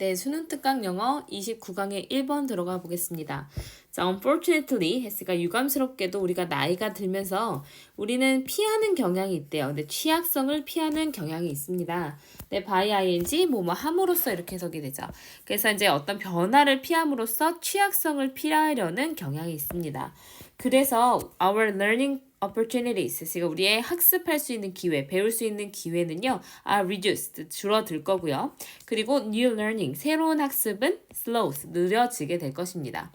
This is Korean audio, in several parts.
네, 수능 특강 영어 29강의 1번 들어가 보겠습니다. 자, unfortunately 했으니까 유감스럽게도 우리가 나이가 들면서 우리는 피하는 경향이 있대요. 근데 취약성을 피하는 경향이 있습니다. 네, by ing 뭐뭐 함으로써 이렇게 해석이 되죠. 그래서 이제 어떤 변화를 피함으로써 취약성을 피하려는 경향이 있습니다. 그래서 our learning opportunities, 그러니까 우리의 학습할 수 있는 기회, 배울 수 있는 기회는요, reduced, 줄어들 거고요. 그리고 new learning, 새로운 학습은 slows, 느려지게 될 것입니다.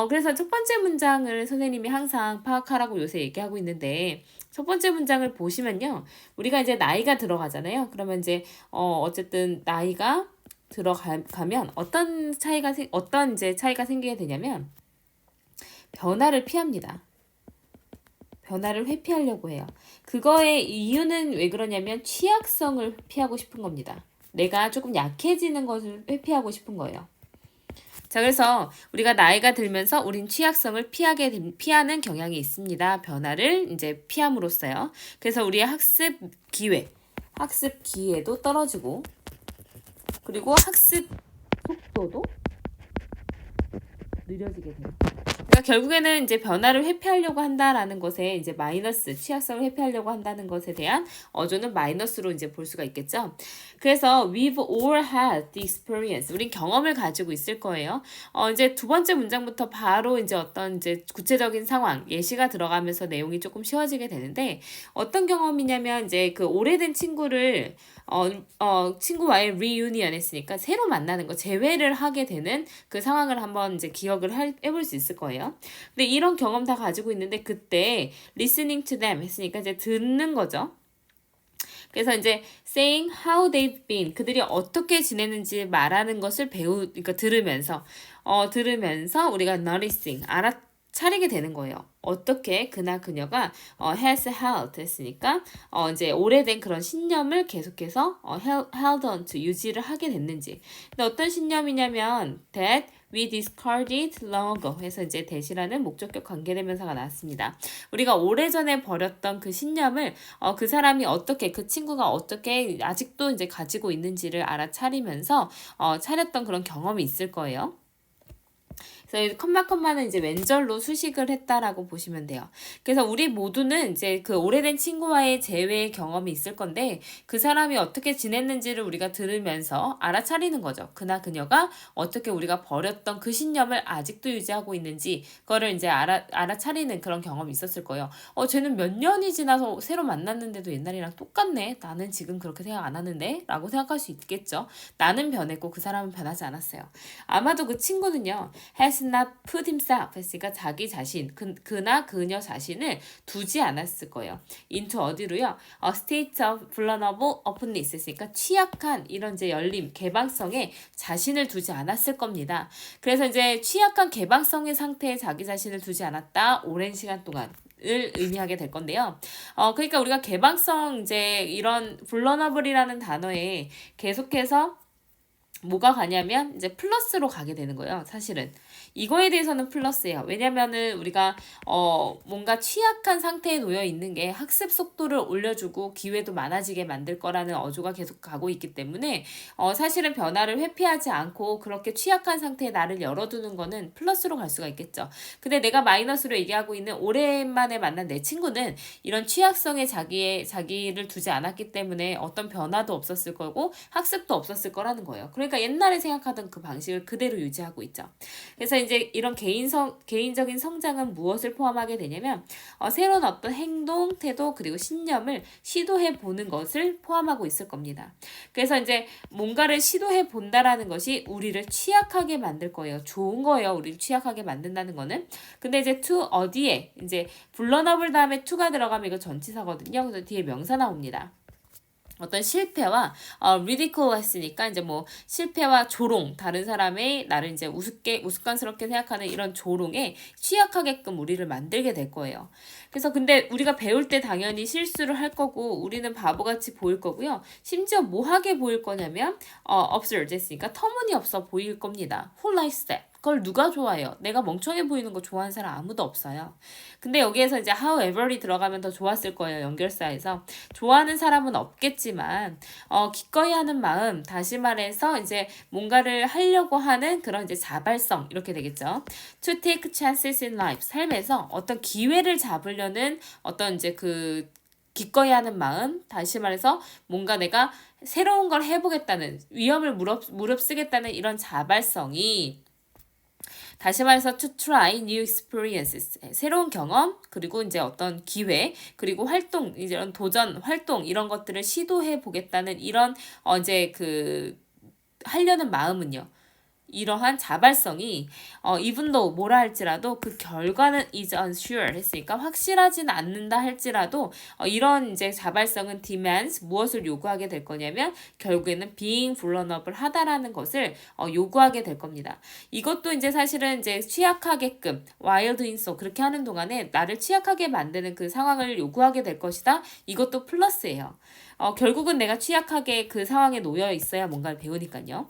그래서 첫 번째 문장을 선생님이 항상 파악하라고 요새 얘기하고 있는데, 첫 번째 문장을 보시면요, 우리가 이제 나이가 들어가잖아요. 그러면 이제, 어쨌든 나이가 들어가면 어떤 이제 차이가 생기게 되냐면, 변화를 피합니다. 변화를 회피하려고 해요. 그거의 이유는 왜 그러냐면 취약성을 피하고 싶은 겁니다. 내가 조금 약해지는 것을 회피하고 싶은 거예요. 자, 그래서 우리가 나이가 들면서 우린 취약성을 피하는 경향이 있습니다. 변화를 이제 피함으로써요. 그래서 우리의 학습 기회도 떨어지고, 그리고 학습 속도도 느려지게 돼요. 그러니까 결국에는 이제 변화를 회피하려고 한다라는 것에 이제 마이너스, 취약성을 회피하려고 한다는 것에 대한 어조는 마이너스로 이제 볼 수가 있겠죠. 그래서 we've all had the experience. 우린 경험을 가지고 있을 거예요. 이제 두 번째 문장부터 바로 이제 어떤 이제 구체적인 상황, 예시가 들어가면서 내용이 조금 쉬워지게 되는데 어떤 경험이냐면 이제 그 오래된 친구를 친구와의 reunion 했으니까 새로 만나는 거, 재회를 하게 되는 그 상황을 한번 이제 기억을 해볼 수 있을 거예요. 근데 이런 경험 다 가지고 있는데 그때 listening to them 했으니까 이제 듣는 거죠. 그래서 이제 saying how they've been, 그들이 어떻게 지내는지 말하는 것을 그러니까 들으면서 우리가 noticing, 알아차리게 되는 거예요. 어떻게 그나 그녀가 has held 했으니까 이제 오래된 그런 신념을 계속해서 held on to 유지를 하게 됐는지. 근데 어떤 신념이냐면 that we discarded long ago 해서 이제 that이라는 목적격 관계대명사가 나왔습니다. 우리가 오래전에 버렸던 그 신념을 그 사람이 어떻게, 그 친구가 어떻게 아직도 이제 가지고 있는지를 알아차리면서 차렸던 그런 경험이 있을 거예요. 그래서 컴마는 이제 왼절로 수식을 했다라고 보시면 돼요. 그래서 우리 모두는 이제 그 오래된 친구와의 재회 경험이 있을 건데 그 사람이 어떻게 지냈는지를 우리가 들으면서 알아차리는 거죠. 그나 그녀가 어떻게 우리가 버렸던 그 신념을 아직도 유지하고 있는지 그거를 이제 알아차리는 그런 경험이 있었을 거예요. 쟤는 몇 년이 지나서 새로 만났는데도 옛날이랑 똑같네. 나는 지금 그렇게 생각 안 하는데? 라고 생각할 수 있겠죠. 나는 변했고 그 사람은 변하지 않았어요. 아마도 그 친구는요. has not put himself 했으니까 자기 자신, 그나 그녀 자신을 두지 않았을 거예요. into 어디로요? A state of vulnerable openness 했으니까 취약한 이런 이제 열림, 개방성에 자신을 두지 않았을 겁니다. 그래서 이제 취약한 개방성의 상태에 자기 자신을 두지 않았다. 오랜 시간 동안. 을 의미하게 될 건데요. 그러니까 우리가 개방성 이제 이런 vulnerable이라는 단어에 계속해서 뭐가 가냐면 이제 플러스로 가게 되는 거예요. 사실은 이거에 대해서는 플러스예요. 왜냐면은 우리가 뭔가 취약한 상태에 놓여 있는 게 학습 속도를 올려주고 기회도 많아지게 만들 거라는 어조가 계속 가고 있기 때문에 사실은 변화를 회피하지 않고 그렇게 취약한 상태에 나를 열어두는 거는 플러스로 갈 수가 있겠죠. 근데 내가 마이너스로 얘기하고 있는 오랜만에 만난 내 친구는 이런 취약성에 자기를 두지 않았기 때문에 어떤 변화도 없었을 거고 학습도 없었을 거라는 거예요. 그러니까 옛날에 생각하던 그 방식을 그대로 유지하고 있죠. 그래서 이제 이런 개인적인 성장은 무엇을 포함하게 되냐면 새로운 어떤 행동, 태도 그리고 신념을 시도해 보는 것을 포함하고 있을 겁니다. 그래서 이제 뭔가를 시도해 본다라는 것이 우리를 취약하게 만들 거예요. 좋은 거예요. 우리를 취약하게 만든다는 거는. 근데 이제 to 어디에 이제 vulnerable 다음에 to가 들어가면 이거 전치사거든요. 그래서 뒤에 명사 나옵니다. 어떤 실패와 ridicule 했으니까 이제 뭐 실패와 조롱, 다른 사람의 나를 이제 우스꽝스럽게 생각하는 이런 조롱에 취약하게끔 우리를 만들게 될 거예요. 그래서 근데 우리가 배울 때 당연히 실수를 할 거고 우리는 바보같이 보일 거고요. 심지어 뭐하게 보일 거냐면 absurd 했으니까 터무니없어 보일 겁니다. Who likes that? 그걸 누가 좋아해요? 내가 멍청해 보이는 거 좋아하는 사람 아무도 없어요. 근데 여기에서 이제 however이 들어가면 더 좋았을 거예요. 연결사에서. 좋아하는 사람은 없겠지만 기꺼이 하는 마음, 다시 말해서 이제 뭔가를 하려고 하는 그런 이제 자발성 이렇게 되겠죠. To take chances in life. 삶에서 어떤 기회를 잡으려는 어떤 이제 그 기꺼이 하는 마음, 다시 말해서 뭔가 내가 새로운 걸 해보겠다는 위험을 무릅쓰겠다는 이런 자발성이 다시 말해서 to try new experiences 새로운 경험 그리고 이제 어떤 기회 그리고 활동 이런 도전 활동 이런 것들을 시도해 보겠다는 이런 이제 그 하려는 마음은요. 이러한 자발성이 이분도 뭐라 할지라도 그 결과는 is unsure 했으니까 확실하진 않는다 할지라도 이런 이제 자발성은 demands 무엇을 요구하게 될 거냐면 결국에는 being vulnerable 하다라는 것을 요구하게 될 겁니다. 이것도 이제 사실은 이제 취약하게끔 while doing so 그렇게 하는 동안에 나를 취약하게 만드는 그 상황을 요구하게 될 것이다. 이것도 플러스예요. 결국은 내가 취약하게 그 상황에 놓여 있어야 뭔가를 배우니까요.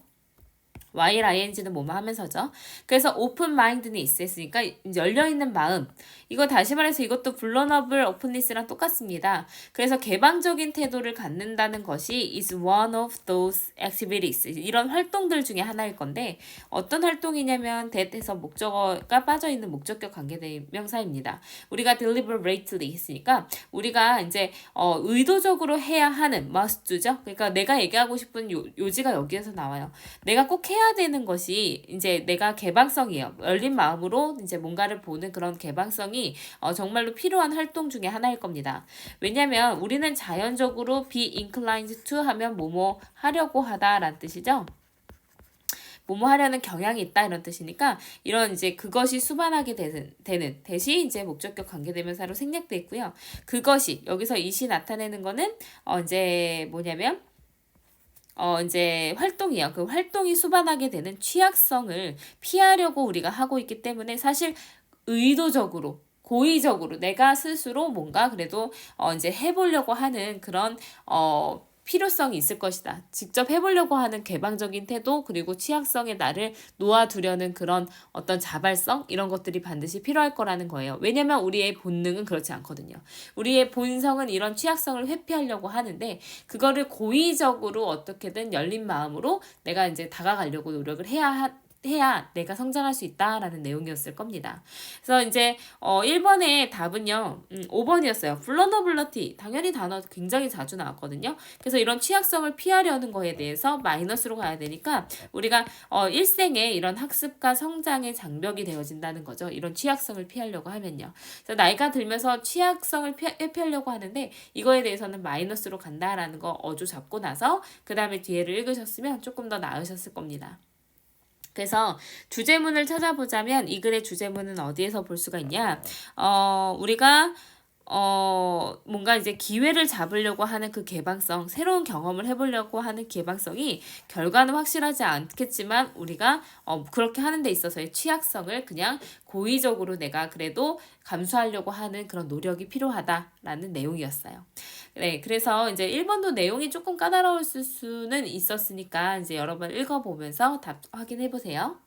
while ing는 뭐뭐 하면서죠. 그래서 open mindedness 했으니까 열려있는 마음. 이거 다시 말해서 이것도 vulnerable openness랑 똑같습니다. 그래서 개방적인 태도를 갖는다는 것이 is one of those activities. 이런 활동들 중에 하나일 건데 어떤 활동이냐면 that에서 목적어가 빠져있는 목적격 관계대명사입니다. 우리가 deliberately 했으니까 우리가 이제 의도적으로 해야 하는 must do죠. 그러니까 내가 얘기하고 싶은 요지가 여기에서 나와요. 내가 꼭 해야 되는 것이 이제 내가 개방성이에요. 열린 마음으로 이제 뭔가를 보는 그런 개방성이 정말로 필요한 활동 중에 하나일 겁니다. 왜냐면 우리는 자연적으로 be inclined to 하면 뭐뭐 하려고 하다라는 뜻이죠. 뭐뭐 하려는 경향이 있다 이런 뜻이니까 이런 이제 그것이 수반하게 되는 대신 이제 목적격 관계대명사로 생략돼 있고요. 그것이 여기서 이시 나타내는 거는 이제 뭐냐면 이제 활동이요. 그 활동이 수반하게 되는 취약성을 피하려고 우리가 하고 있기 때문에 사실 의도적으로 고의적으로 내가 스스로 뭔가 그래도 이제 해보려고 하는 그런 필요성이 있을 것이다. 직접 해보려고 하는 개방적인 태도 그리고 취약성에 나를 놓아두려는 그런 어떤 자발성 이런 것들이 반드시 필요할 거라는 거예요. 왜냐면 우리의 본능은 그렇지 않거든요. 우리의 본성은 이런 취약성을 회피하려고 하는데 그거를 고의적으로 어떻게든 열린 마음으로 내가 이제 다가가려고 노력을 해야 내가 성장할 수 있다라는 내용이었을 겁니다. 그래서 이제 1번의 답은요. 5번이었어요. vulnerability. 당연히 단어 굉장히 자주 나왔거든요. 그래서 이런 취약성을 피하려는 거에 대해서 마이너스로 가야 되니까 우리가 일생에 이런 학습과 성장의 장벽이 되어진다는 거죠. 이런 취약성을 피하려고 하면요. 그래서 나이가 들면서 취약성을 회피하려고 하는데 이거에 대해서는 마이너스로 간다라는 거 어조 잡고 나서 그 다음에 뒤에를 읽으셨으면 조금 더 나으셨을 겁니다. 그래서 주제문을 찾아보자면 이 글의 주제문은 어디에서 볼 수가 있냐? 우리가 뭔가 이제 기회를 잡으려고 하는 그 개방성, 새로운 경험을 해보려고 하는 개방성이 결과는 확실하지 않겠지만 우리가 그렇게 하는 데 있어서의 취약성을 그냥 고의적으로 내가 그래도 감수하려고 하는 그런 노력이 필요하다라는 내용이었어요. 네, 그래서 이제 1번도 내용이 조금 까다로울 수는 있었으니까 이제 여러 번 읽어보면서 답 확인해 보세요.